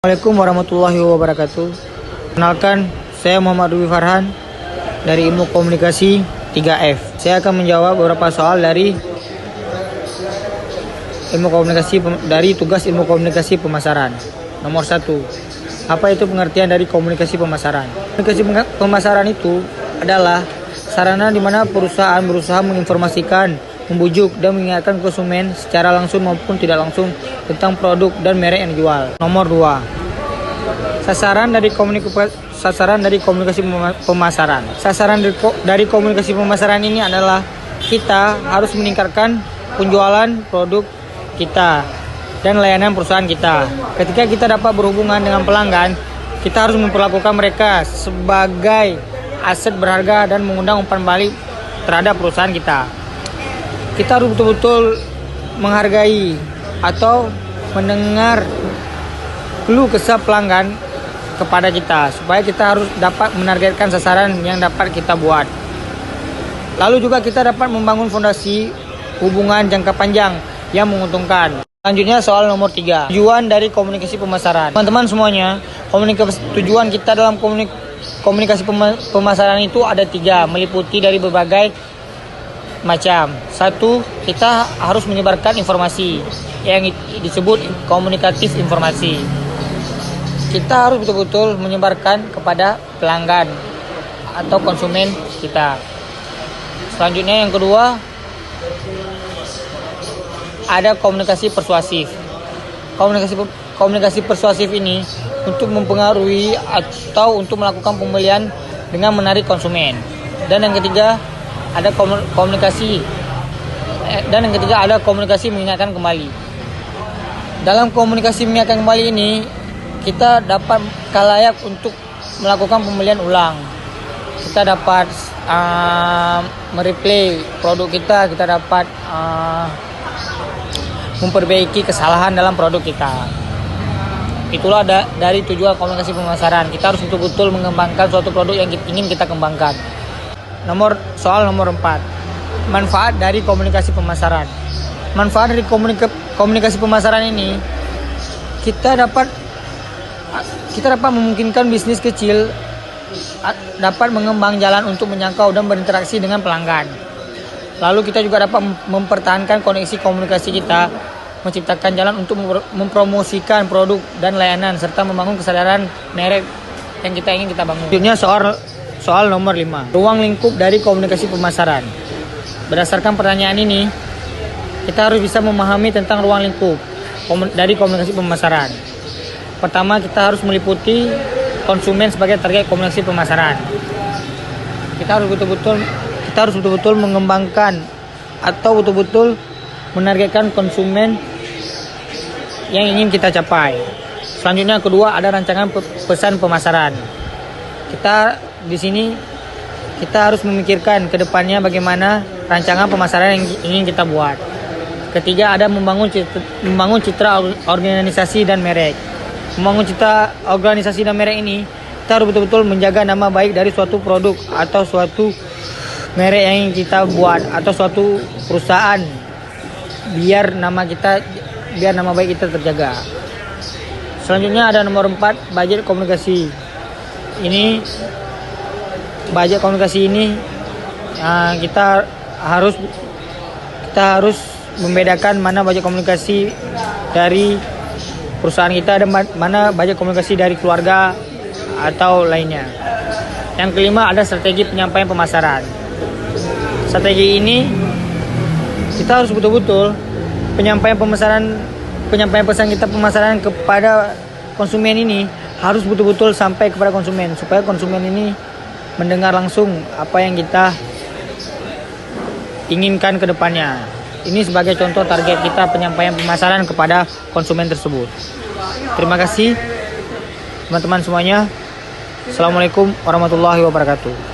Assalamualaikum warahmatullahi wabarakatuh. Kenalkan, saya Muhammad Dwi Farhan dari Ilmu Komunikasi 3F. Saya akan menjawab beberapa soal dari tugas Ilmu Komunikasi Pemasaran. Nomor 1. Apa itu pengertian dari komunikasi pemasaran? Komunikasi pemasaran itu adalah sarana di mana perusahaan berusaha menginformasikan, membujuk, dan mengingatkan konsumen secara langsung maupun tidak langsung tentang produk dan merek yang dijual. Nomor 2. Sasaran dari komunikasi pemasaran. Sasaran dari komunikasi pemasaran ini adalah kita harus meningkatkan penjualan produk kita dan layanan perusahaan kita. Ketika kita dapat berhubungan dengan pelanggan, kita harus memperlakukan mereka sebagai aset berharga dan mengundang umpan balik terhadap perusahaan kita. Kita harus betul-betul menghargai atau mendengar keluh kesah pelanggan kepada kita, supaya kita harus dapat menargetkan sasaran yang dapat kita buat. Lalu juga kita dapat membangun fondasi hubungan jangka panjang yang menguntungkan. Selanjutnya soal nomor 3. Tujuan dari komunikasi pemasaran. Teman-teman semuanya, tujuan kita dalam komunikasi pemasaran itu ada 3, meliputi dari berbagai macam. 1, kita harus menyebarkan informasi yang disebut komunikatif informasi. Kita harus betul-betul menyebarkan kepada pelanggan atau konsumen kita. Selanjutnya yang kedua, ada komunikasi persuasif. Komunikasi persuasif ini untuk mempengaruhi atau untuk melakukan pembelian dengan menarik konsumen. Dan yang ketiga, ada komunikasi mengingatkan kembali. Dalam komunikasi mengingatkan kembali ini, kita dapat kalayak untuk melakukan pembelian ulang. Kita dapat mereplay produk kita dapat memperbaiki kesalahan dalam produk kita. Itulah dari tujuan komunikasi pemasaran. Kita harus betul-betul mengembangkan suatu produk yang ingin kita kembangkan. Soal nomor 4. Manfaat dari komunikasi pemasaran. Manfaat dari komunikasi pemasaran ini, kita dapat memungkinkan bisnis kecil dapat mengembang jalan untuk menjangkau dan berinteraksi dengan pelanggan. Lalu kita juga dapat mempertahankan koneksi komunikasi kita, menciptakan jalan untuk mempromosikan produk dan layanan, serta membangun kesadaran merek yang ingin kita bangun. Selanjutnya soal nomor 5. Ruang lingkup dari komunikasi pemasaran. Berdasarkan pertanyaan ini, kita harus bisa memahami tentang ruang lingkup dari komunikasi pemasaran. Pertama, kita harus meliputi konsumen sebagai target komunikasi pemasaran. Kita harus betul-betul mengembangkan atau betul-betul menargetkan konsumen yang ingin kita capai. Selanjutnya, kedua, ada rancangan pesan pemasaran. Di sini kita harus memikirkan ke depannya bagaimana rancangan pemasaran yang ingin kita buat. Ketiga, ada membangun citra organisasi dan merek. Membangun citra organisasi dan merek ini, kita harus betul-betul menjaga nama baik dari suatu produk atau suatu merek yang ingin kita buat atau suatu perusahaan, biar nama baik kita terjaga. Selanjutnya ada nomor 4, budget komunikasi. Budget komunikasi ini kita harus membedakan mana budget komunikasi dari perusahaan kita dan mana budget komunikasi dari keluarga atau lainnya. Yang kelima, ada strategi penyampaian pemasaran. Strategi ini kita harus betul-betul penyampaian pesan kita pemasaran kepada konsumen ini harus betul-betul sampai kepada konsumen, supaya konsumen ini mendengar langsung apa yang kita inginkan ke depannya. Ini sebagai contoh target kita penyampaian pemasaran kepada konsumen tersebut. Terima kasih teman-teman semuanya. Assalamualaikum warahmatullahi wabarakatuh.